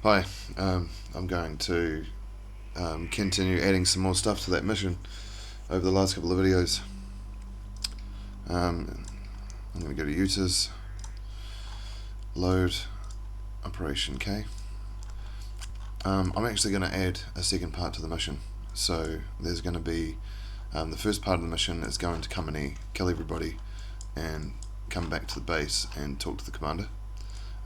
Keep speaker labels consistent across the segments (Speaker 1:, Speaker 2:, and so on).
Speaker 1: Hi, I'm going to continue adding some more stuff to that mission over the last couple of videos. I'm going to go to users, load, operation K. I'm actually going to add a second part to the mission. So there's going to be the first part of the mission is going to company, kill everybody, and come back to the base and talk to the commander.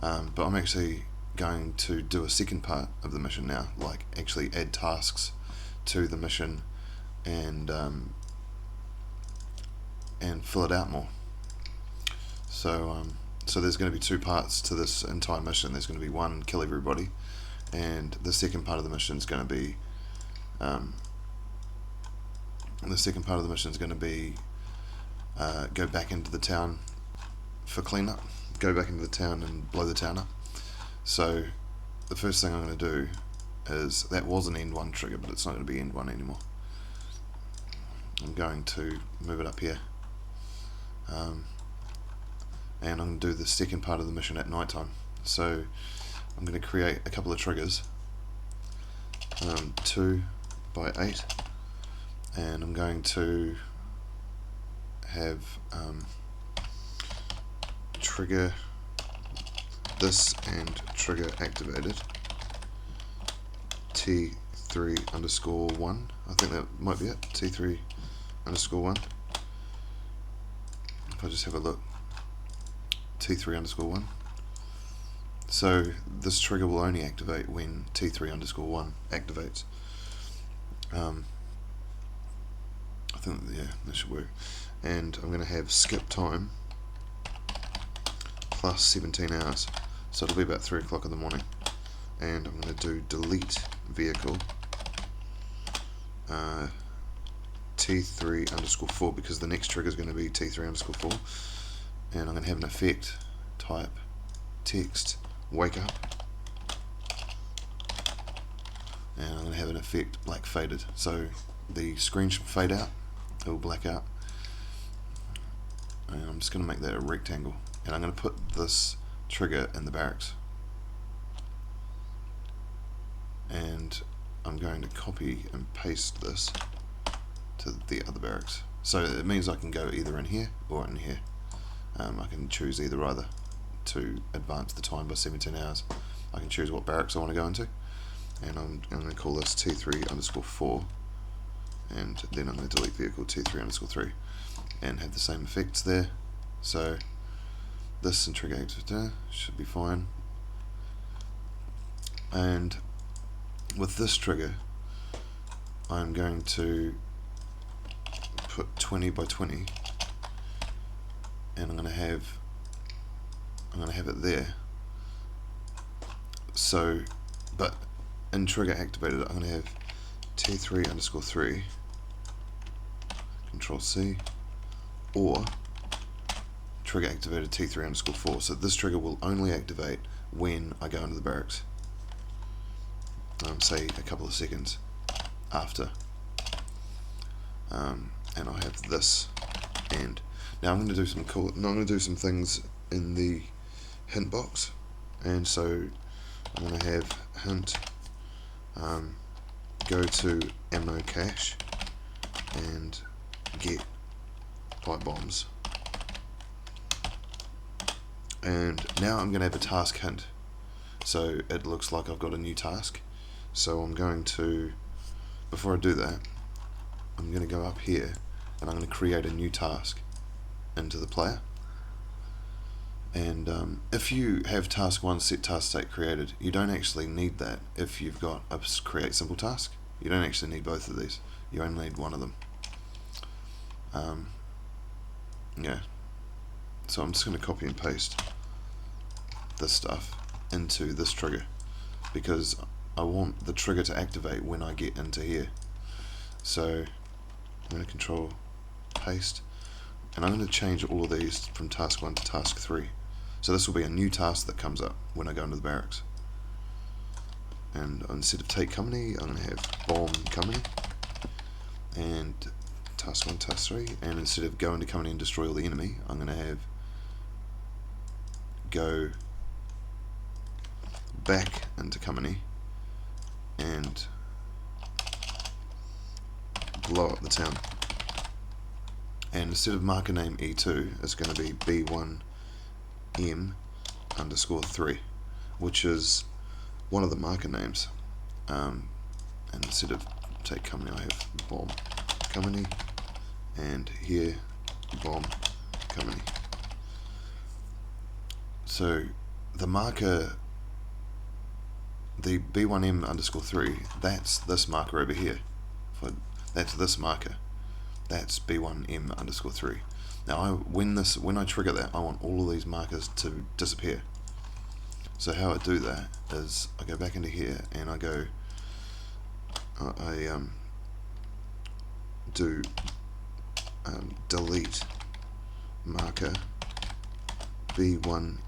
Speaker 1: But I'm actually going to do a second part of the mission now, like actually add tasks to the mission and fill it out more. So there's going to be two parts to this entire mission. There's going to be one, kill everybody, and the second part of the mission is going to be go back into the town for cleanup. Go back into the town and blow the town up. So the first thing I'm going to do is, that was an end 1 trigger, but it's not going to be end 1 anymore. I'm going to move it up here, and I'm going to do the second part of the mission at night time. So I'm going to create a couple of triggers, 2 by 8, and I'm going to have trigger this and trigger activated T3_1. I think that might be it, T3_1. If I just have a look, T3_1. So this trigger will only activate when T3_1 activates. I think, yeah, that should work. And I'm going to have skip time plus 17 hours, so it'll be about 3 o'clock in the morning. And I'm going to do delete vehicle T3_4, because the next trigger is going to be T3_4, and I'm going to have an effect type text wake up, and I'm going to have an effect black faded, so the screen should fade out, it will black out, and I'm just going to make that a rectangle, and I'm going to put this trigger in the barracks, and I'm going to copy and paste this to the other barracks. So it means I can go either in here or in here. I can choose either to advance the time by 17 hours. I can choose what barracks I want to go into, and I'm going to call this T3_4, and then I'm going to delete vehicle T3_3 and have the same effects there. So this and trigger activator should be fine, and with this trigger I'm going to put 20 by 20, and I'm going to have it there. So, but in trigger activated I'm going to have T3_3 Control C, or trigger activated T3_4. So this trigger will only activate when I go into the barracks, say a couple of seconds after, and I have this. And now I'm going to do some things in the hint box, and so I'm going to have hint go to ammo cache and get pipe bombs, and now I'm going to have a task hint, so it looks like I've got a new task. So I'm going to, before I do that, I'm going to go up here and I'm going to create a new task into the player. And if you have task 1 set task state created, you don't actually need that. If you've got a create simple task, you don't actually need both of these, you only need one of them. Yeah, so I'm just going to copy and paste this stuff into this trigger, because I want the trigger to activate when I get into here. So I'm going to control paste, and I'm going to change all of these from task 1 to task 3. So this will be a new task that comes up when I go into the barracks. And instead of take company, I'm going to have bomb company, and task 1, task 3, and instead of go into company and destroy all the enemy, I'm going to have go back into company and blow up the town. And instead of marker name E2, it's going to be B1M_3, which is one of the marker names. And instead of take company, I have bomb company, and here bomb company. So the marker, the B1M_3, that's this marker over here. That's this marker. That's B1M_3. Now, when I trigger that, I want all of these markers to disappear. So how I do that is I go back into here and I go, I do delete marker B1M_1,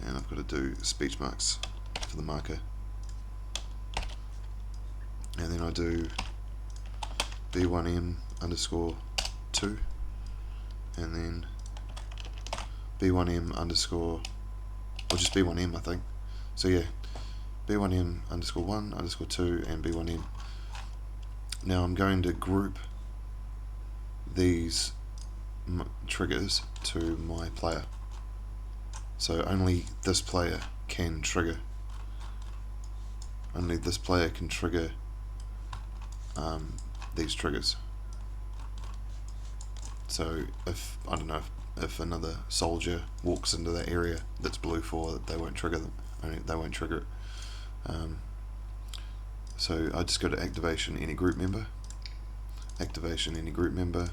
Speaker 1: and I've got to do speech marks for the marker, and then I do B1M_2, and then B1M_ or just B1M, I think. So yeah, B1M_1_2 and B1M. Now I'm going to group these triggers to my player. So only this player can trigger. Only this player can trigger these triggers. So if, I don't know, if another soldier walks into that area that's blue for, they won't trigger them. They won't trigger it. So I just go to activation any group member, activation any group member,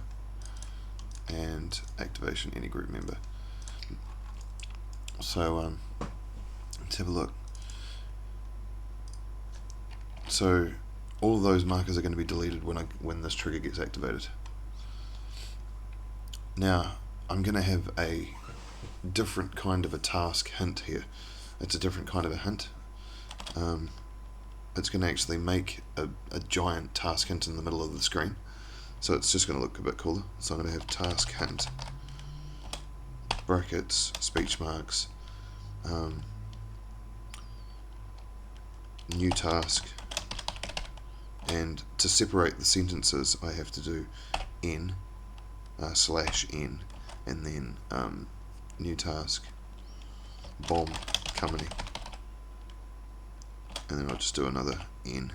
Speaker 1: and activation any group member. So let's have a look. So all of those markers are going to be deleted when this trigger gets activated. Now I'm going to have a different kind of a task hint here. It's a different kind of a hint. It's going to actually make a giant task hint in the middle of the screen. So it's just going to look a bit cooler. So I'm going to have task hint, brackets, speech marks, new task, and to separate the sentences I have to do n /n, and then new task, bomb company, and then I'll just do another n.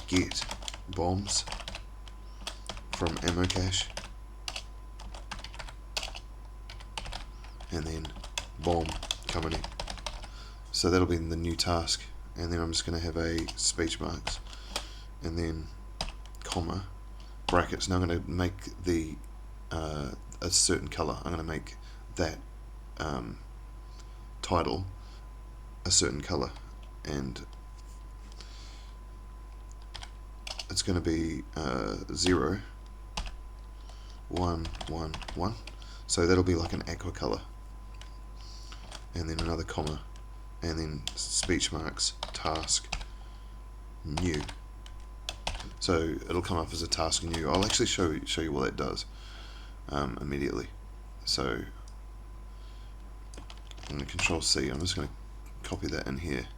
Speaker 1: Get bombs from ammo cache, and then bomb company. So that'll be in the new task, and then I'm just going to have a speech marks, and then comma, brackets. Now I'm going to make the a certain color. I'm going to make that title a certain color, and it's going to be 0, 1, 1, 1. So that'll be like an aqua color, and then another comma, and then speech marks, task, new. So it'll come up as a task new. I'll actually show you what that does immediately. So I'm going to Control C. I'm just going to copy that in here.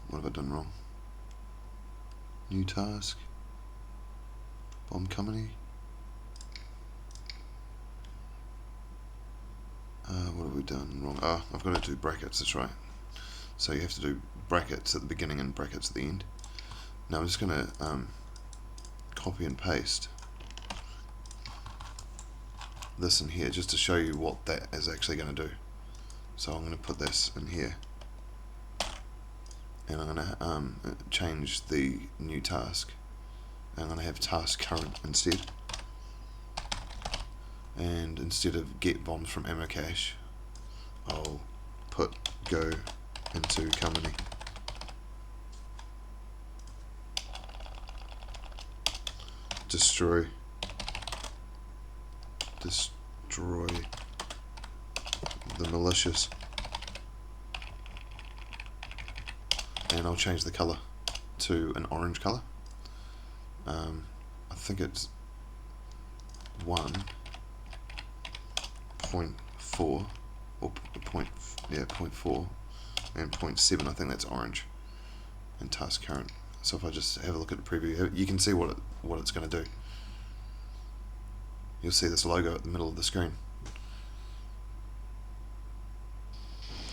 Speaker 1: What have I done wrong? New task, bomb company. What have we done wrong? I've got to do brackets, that's right. So you have to do brackets at the beginning and brackets at the end. Now I'm just going to copy and paste this in here just to show you what that is actually going to do. So I'm going to put this in here, and I'm going to change the new task. I'm going to have task current instead, and instead of get bombs from ammo cache, I'll put go into company. Destroy the malicious, and I'll change the colour to an orange colour. I think it's 1.4 or point, yeah, 0.4 and 0.7. I think that's orange and task current. So if I just have a look at the preview, you can see what it's going to do. You'll see this logo at the middle of the screen.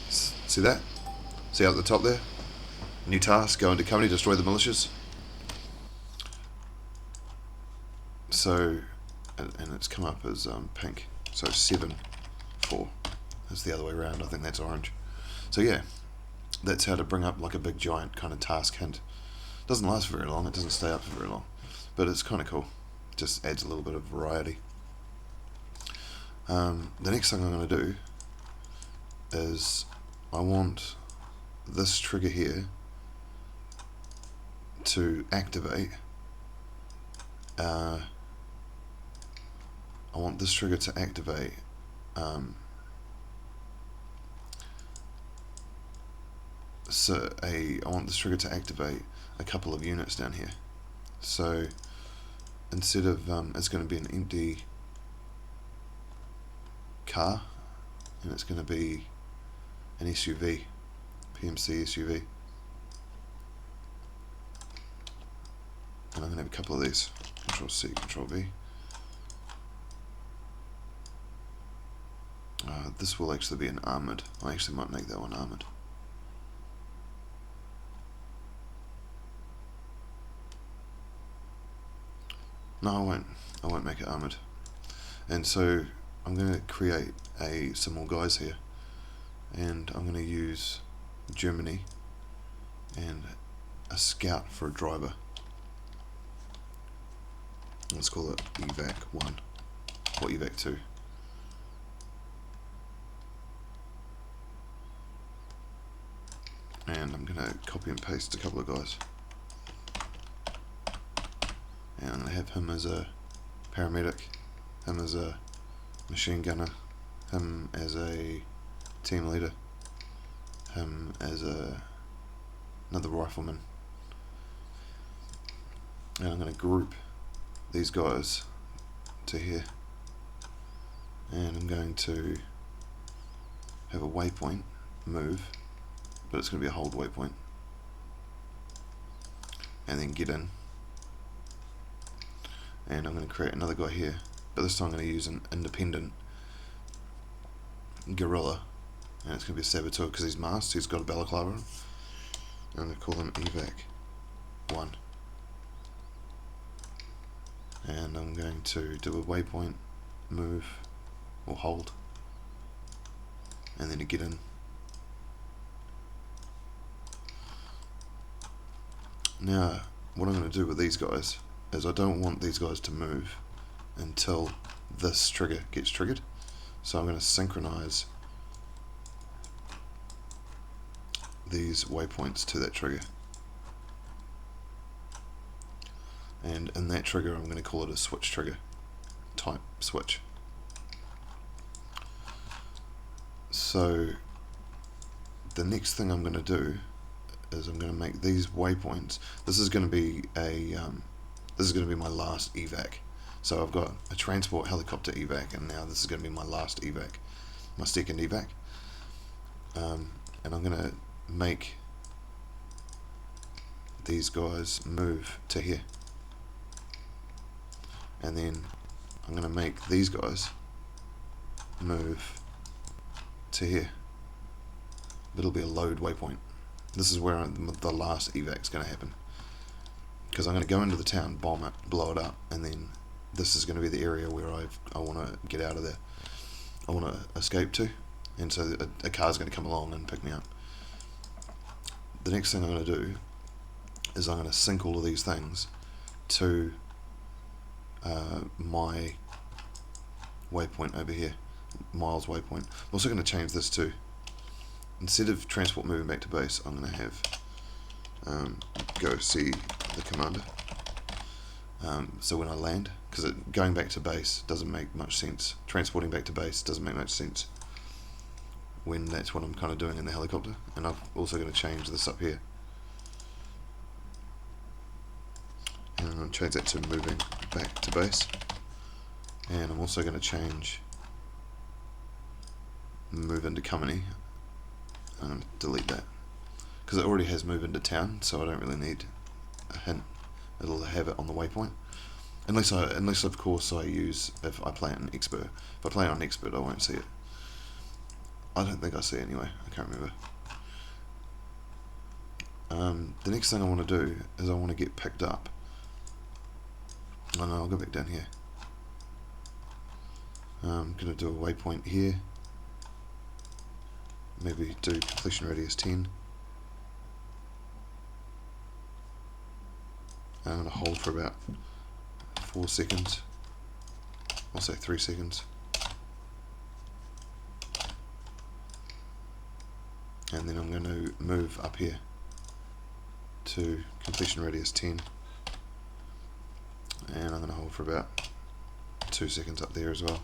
Speaker 1: See that? See out at the top there? New task, go into company, destroy the militias. So, and it's come up as pink. So 7.4. That's the other way around. I think that's orange. So yeah, that's how to bring up like a big giant kind of task hint. Doesn't last very long. It doesn't stay up for very long, but it's kind of cool. Just adds a little bit of variety. The next thing I'm going to do is I want this trigger here to activate. I want this trigger to activate I want this trigger to activate a couple of units down here. So instead of it's going to be an empty car, and it's going to be an SUV, PMC SUV, and I'm going to have a couple of these. Control C, Control V. This will actually be an armoured. I actually might make that one armoured. No, I won't. I won't make it armoured. And so I'm going to create some more guys here, and I'm going to use Germany and a scout for a driver. Let's call it evac 1 or evac 2. And I'm going to copy and paste a couple of guys. And I'm going to have him as a paramedic, him as a machine gunner, him as a team leader, him as another rifleman. And I'm going to group these guys to here. And I'm going to have a waypoint, move, but it's going to be a hold waypoint. And then get in. And I'm going to create another guy here, but this time I'm going to use an independent guerrilla, and it's going to be a saboteur because he's masked, he's got a balaclava on. I'm going to call him evac 1. And I'm going to do a waypoint, move, or hold, and then to get in. Now, what I'm going to do with these guys is I don't want these guys to move until this trigger gets triggered. So I'm going to synchronize these waypoints to that trigger. And in that trigger I'm going to call it a switch trigger, type switch. So the next thing I'm going to do is I'm going to make these waypoints. This is going to be my last evac. So I've got a transport helicopter evac, and now this is going to be my last evac, my second evac. And I'm going to make these guys move to here. And then I'm going to make these guys move to here. It'll be a load waypoint. This is where the last evac is going to happen. Because I'm going to go into the town, bomb it, blow it up, and then this is going to be the area where I want to get out of there. I want to escape to, and so a car's going to come along and pick me up. The next thing I'm going to do is I'm going to sync all of these things to my waypoint over here, Miles waypoint. I'm also going to change this to, instead of transport moving back to base, I'm going to have go see the commander. So when I land, because going back to base doesn't make much sense, transporting back to base doesn't make much sense when that's what I'm kind of doing in the helicopter. And I'm also going to change this up here, and I'm going to change that to moving back to base. And I'm also going to change move into company. I'm going to delete that because it already has move into town, so I don't really need a hint. It'll have it on the waypoint, unless of course if I play it on expert. If I play it on expert, I won't see it. I don't think I see it anyway. I can't remember. The next thing I want to do is I want to get picked up. Oh no, I'll go back down here. I'm going to do a waypoint here. Maybe do completion radius 10. I'm going to hold for about 4 seconds. I'll say 3 seconds. And then I'm going to move up here to completion radius 10. And I'm going to hold for about 2 seconds up there as well.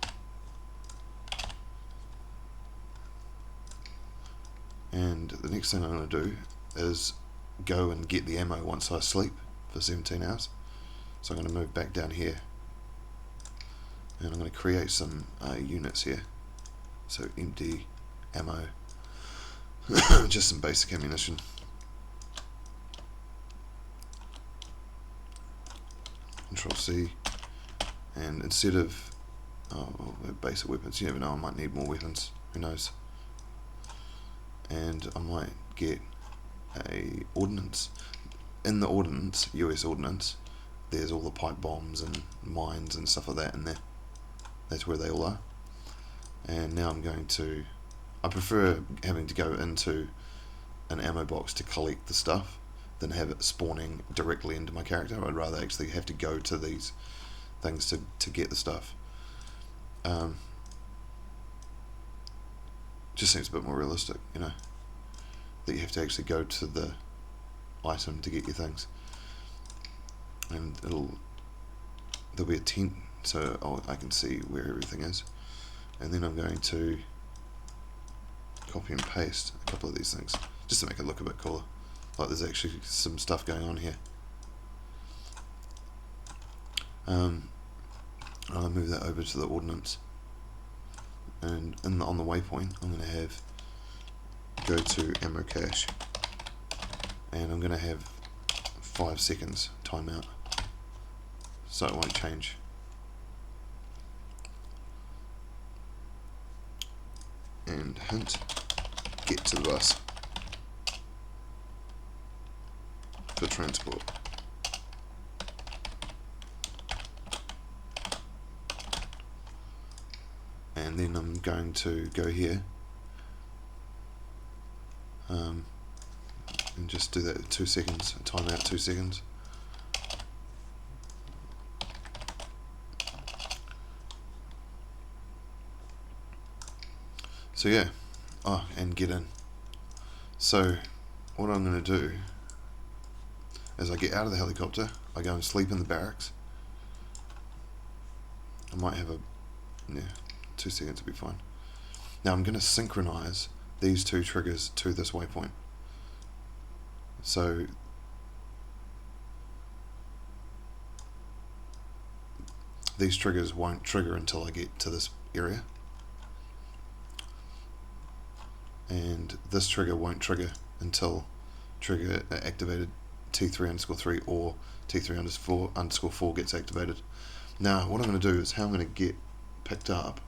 Speaker 1: And the next thing I'm going to do is go and get the ammo once I sleep for 17 hours. So I'm going to move back down here, and I'm going to create some units here. So empty ammo, just some basic ammunition. Control C, and instead of basic weapons, you never know, I might need more weapons, who knows. And I might get a ordnance. In the ordnance, US ordnance, there's all the pipe bombs and mines and stuff like that in there. That's where they all are. And now I'm going to, I prefer having to go into an ammo box to collect the stuff than have it spawning directly into my character. I'd rather actually have to go to these things to get the stuff. Just seems a bit more realistic, you know, that you have to actually go to the item to get your things. And there'll be a tent, so I can see where everything is. And then I'm going to copy and paste a couple of these things just to make it look a bit cooler, like there's actually some stuff going on here. I'll move that over to the ordnance, and on the waypoint I'm going to have go to ammo cache, and I'm going to have 5 seconds timeout so it won't change. And hint, get to the bus for transport. And then I'm going to go here and just do that 2 seconds, timeout 2 seconds. So yeah, and get in. So what I'm going to do is I get out of the helicopter, I go and sleep in the barracks. I might have 2 seconds will be fine. Now I'm going to synchronize these 2 triggers to this waypoint. So these triggers won't trigger until I get to this area, and this trigger won't trigger until trigger activated T3_3 or T3_4 gets activated. Now what I'm going to do is how I'm going to get picked up,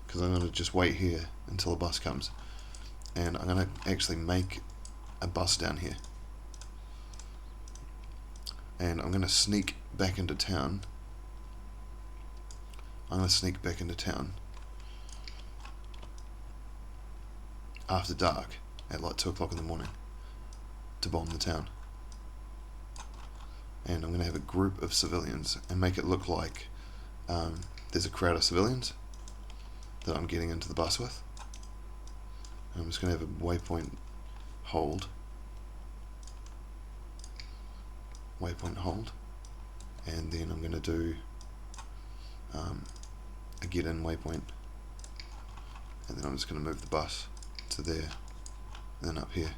Speaker 1: because I'm going to just wait here until a bus comes, and I'm going to actually make a bus down here, and I'm going to sneak back into town. After dark at like 2 o'clock in the morning to bomb the town. And I'm going to have a group of civilians and make it look like there's a crowd of civilians that I'm getting into the bus with. And I'm just going to have a waypoint hold, and then I'm going to do a get in waypoint, and then I'm just going to move the bus to there, then up here,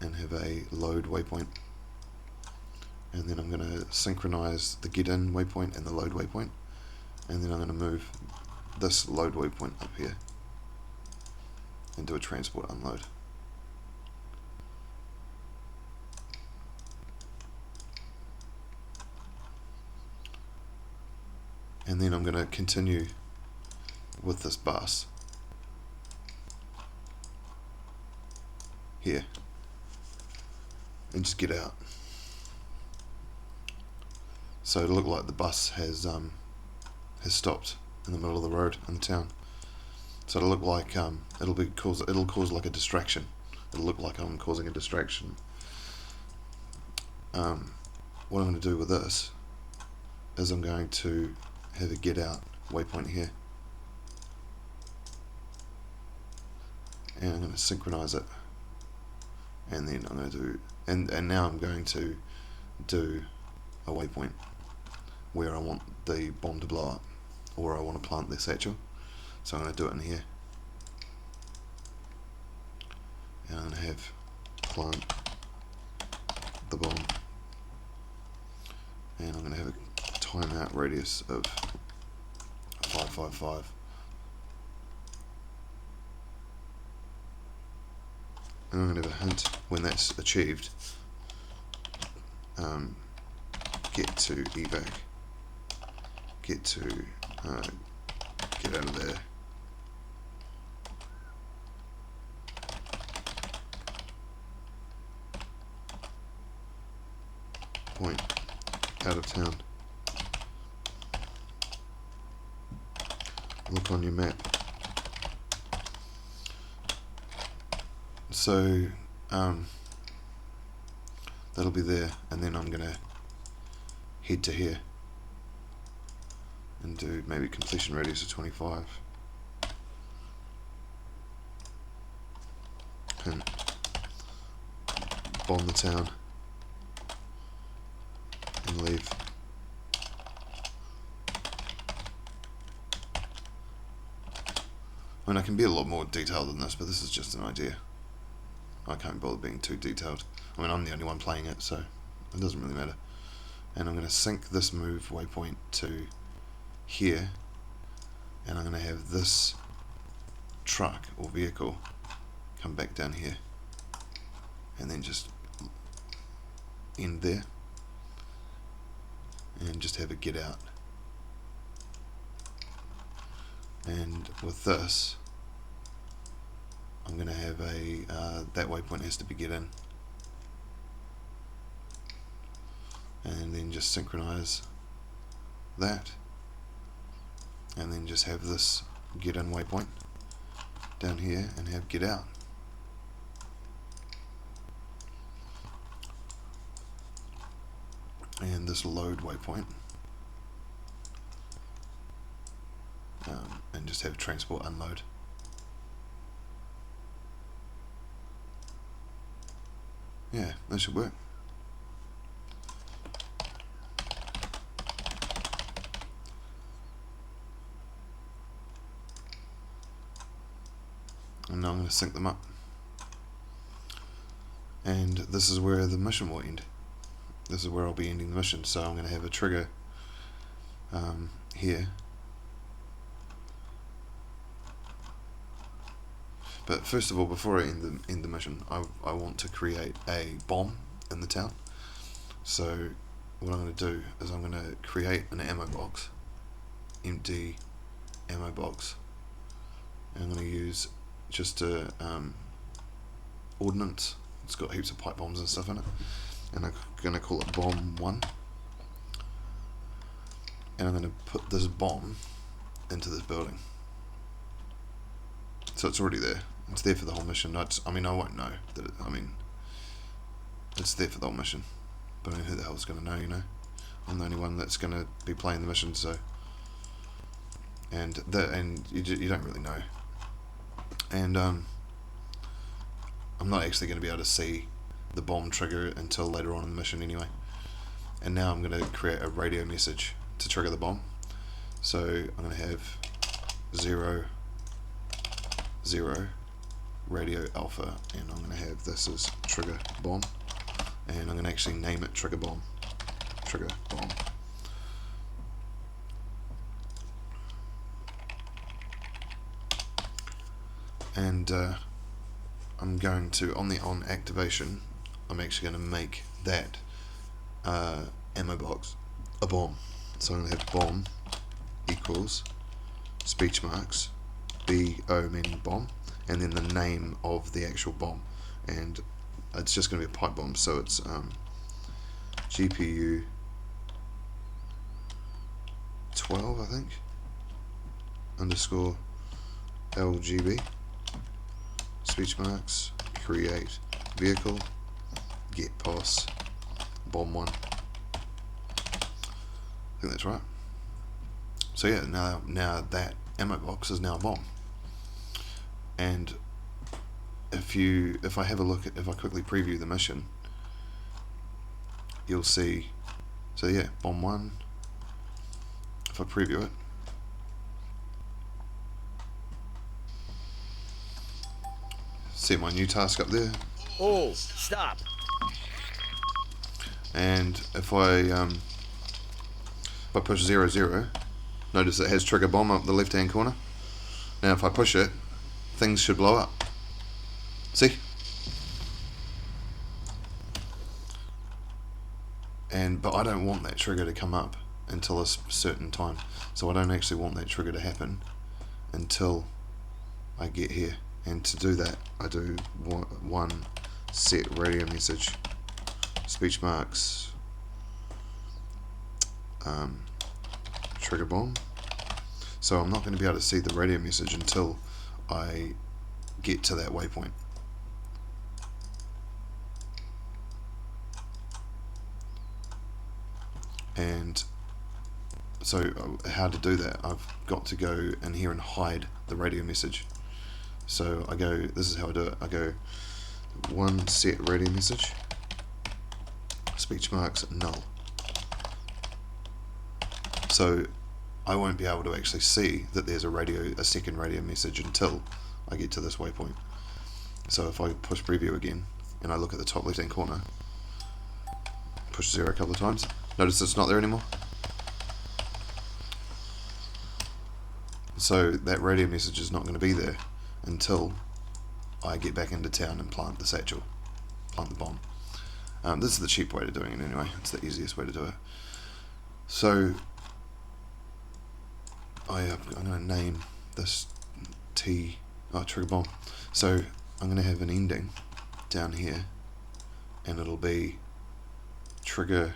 Speaker 1: and have a load waypoint. And then I'm going to synchronize the get in waypoint and the load waypoint, and then I'm going to move this load waypoint up here and do a transport unload. And then I'm going to continue with this bus here and just get out. So it'll look like the bus has stopped in the middle of the road in the town. So it'll look like it'll cause like a distraction. It'll look like I'm causing a distraction. What I'm going to do with this is I'm going to have a get out waypoint here, and I'm going to synchronize it, and then I'm going to do and now I'm going to do a waypoint where I want the bomb to blow up, or I want to plant the satchel. So I'm going to do it in here, and I'm going to have plant the bomb, and I'm going to have a timeout radius of 555, and I'm going to have a hint when that's achieved. Get to evac, get to get out of there, point out of town, look on your map. So that'll be there, and then I'm gonna head to here and do maybe completion radius of 25, and bomb the town and leave. I mean, I can be a lot more detailed than this, but this is just an idea. I can't bother being too detailed. I mean, I'm the only one playing it, so it doesn't really matter. And I'm going to sync this move waypoint to here, and I'm going to have this truck or vehicle come back down here, and then just end there, and just have it get out. And with this, I'm going to have a that waypoint has to be get in, and then just synchronize that, and then just have this get in waypoint down here and have get out. And this load waypoint, and just have transport unload. Yeah, that should work. And now I'm going to sync them up. And this is where the mission will end. This is where I'll be ending the mission. So I'm going to have a trigger here. But first of all, before I end the mission, I want to create a bomb in the town. So what I'm going to do is I'm going to create an ammo box, empty ammo box, and I'm going to use just a ordnance. It's got heaps of pipe bombs and stuff in it, and I'm going to call it bomb 1, and I'm going to put this bomb into this building. So it's already there. It's there for the whole mission. I mean, I won't know that it's there for the whole mission, but I mean, who the hell's going to know, you know? I'm the only one that's going to be playing the mission, so, and you don't really know. And I'm not actually going to be able to see the bomb trigger until later on in the mission anyway. And now I'm going to create a radio message to trigger the bomb. So I'm going to have 0 0 radio alpha, and I'm going to have this as trigger bomb, and I'm going to actually name it trigger bomb. And I'm going to, on the on activation, I'm actually going to make that ammo box a bomb. So I'm going to have bomb equals speech marks, BO meaning bomb, and then the name of the actual bomb, and it's just going to be a pipe bomb, so it's GPU 12, I think, underscore LGB, speech marks, create vehicle, get pos, bomb 1. I think that's right. So yeah, now that ammo box is now a bomb. And if I have a look at, if I quickly preview the mission, you'll see, so yeah, bomb 1, if I preview it, see my new task up there.
Speaker 2: Oh, stop.
Speaker 1: And if I push 00, notice it has trigger bomb up the left hand corner. Now if I push it, things should blow up. See? But I don't want that trigger to come up until a certain time. So I don't actually want that trigger to happen until I get here. And to do that, I do one set radio message, speech marks, trigger bomb. So I'm not going to be able to see the radio message until I get to that waypoint. And so how to do that, I've got to go in here and hide the radio message. So I go, this is how I do it, I go one set radio message, speech marks null. So I won't be able to actually see that there's a second radio message until I get to this waypoint. So if I push preview again and I look at the top left hand corner, push 0 a couple of times, notice it's not there anymore. So that radio message is not going to be there until I get back into town and plant the satchel, plant the bomb. This is the cheap way of doing it anyway, it's the easiest way to do it. So I'm going to name this trigger bomb. So I'm going to have an ending down here, and it'll be trigger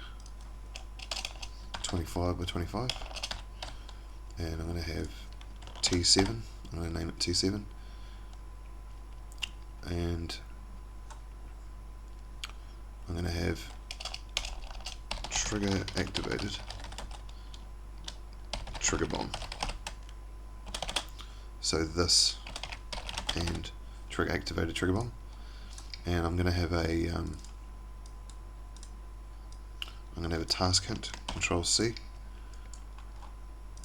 Speaker 1: 25 by 25, and I'm going to have T7. I'm going to name it T7, and I'm going to have trigger activated trigger bomb. So this and trigger activated trigger bomb, and I'm going to have a task hint, Control C,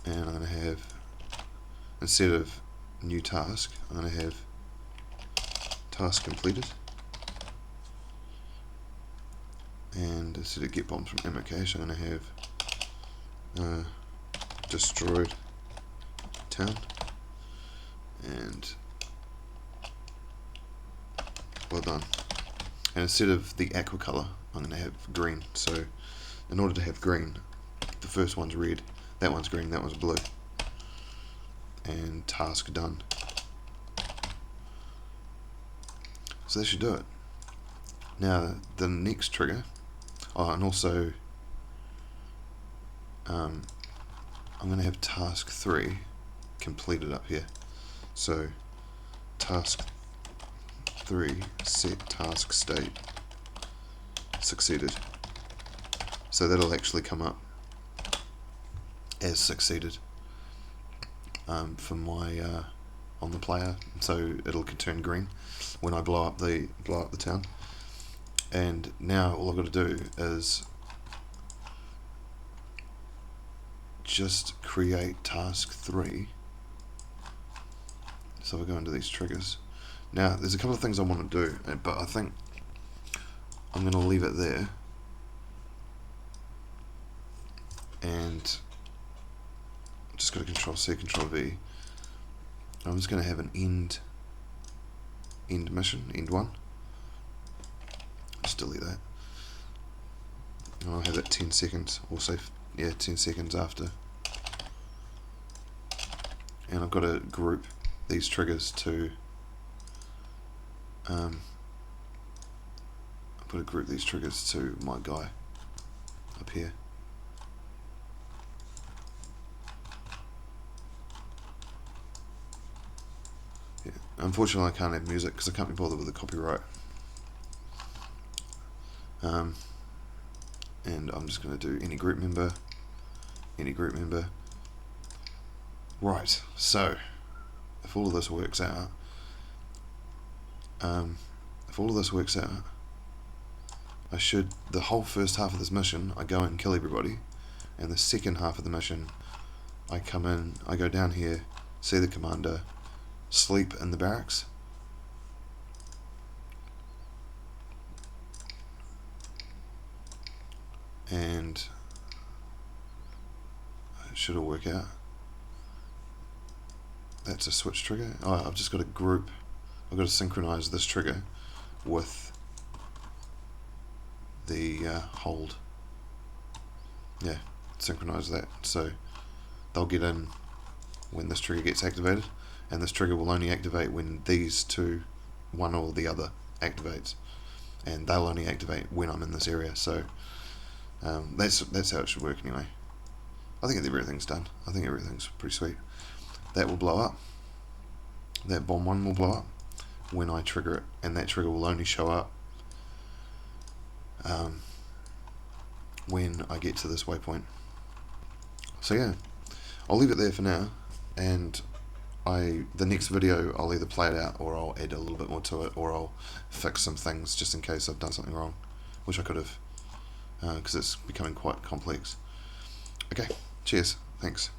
Speaker 1: and I'm going to have, instead of new task, I'm going to have task completed, and instead of get bombs from ammo cache, I'm going to have destroyed town, and well done. And instead of the aqua color, I'm going to have green. So in order to have green, the first one's red, that one's green, that one's blue, and task done. So that should do it. Now the next trigger, and also I'm going to have task 3 completed up here. So task 3 set task state succeeded. So that'll actually come up as succeeded for my on the player. So it'll turn green when I blow up the town. And now all I've got to do is just create task 3. So we'll go into these triggers. Now, there's a couple of things I want to do, but I think I'm going to leave it there. And just go to Control C, Control V. I'm just going to have an end mission, end 1. Just delete that. And I'll have it 10 seconds, also, yeah, 10 seconds after. And I've got to group these triggers to I've got to group these triggers to my guy up here. Yeah. Unfortunately, I can't have music because I can't be bothered with the copyright. And I'm just going to do any group member. Right, so if all of this works out, I should, the whole first half of this mission, I go and kill everybody, and the second half of the mission, I come in, I go down here, see the commander, sleep in the barracks, and it should all work out. That's a switch trigger. Oh, I've just got to group, I've got to synchronize this trigger with the hold. Yeah, synchronize that. So they'll get in when this trigger gets activated, and this trigger will only activate when these two, one or the other, activates, and they'll only activate when I'm in this area. So that's how it should work anyway. I think everything's done. I think everything's pretty sweet. That will blow up. That bomb 1 will blow up when I trigger it, and that trigger will only show up when I get to this waypoint. So yeah, I'll leave it there for now, and the next video I'll either play it out, or I'll add a little bit more to it, or I'll fix some things just in case I've done something wrong, which I could have, because it's becoming quite complex. Okay, cheers, thanks.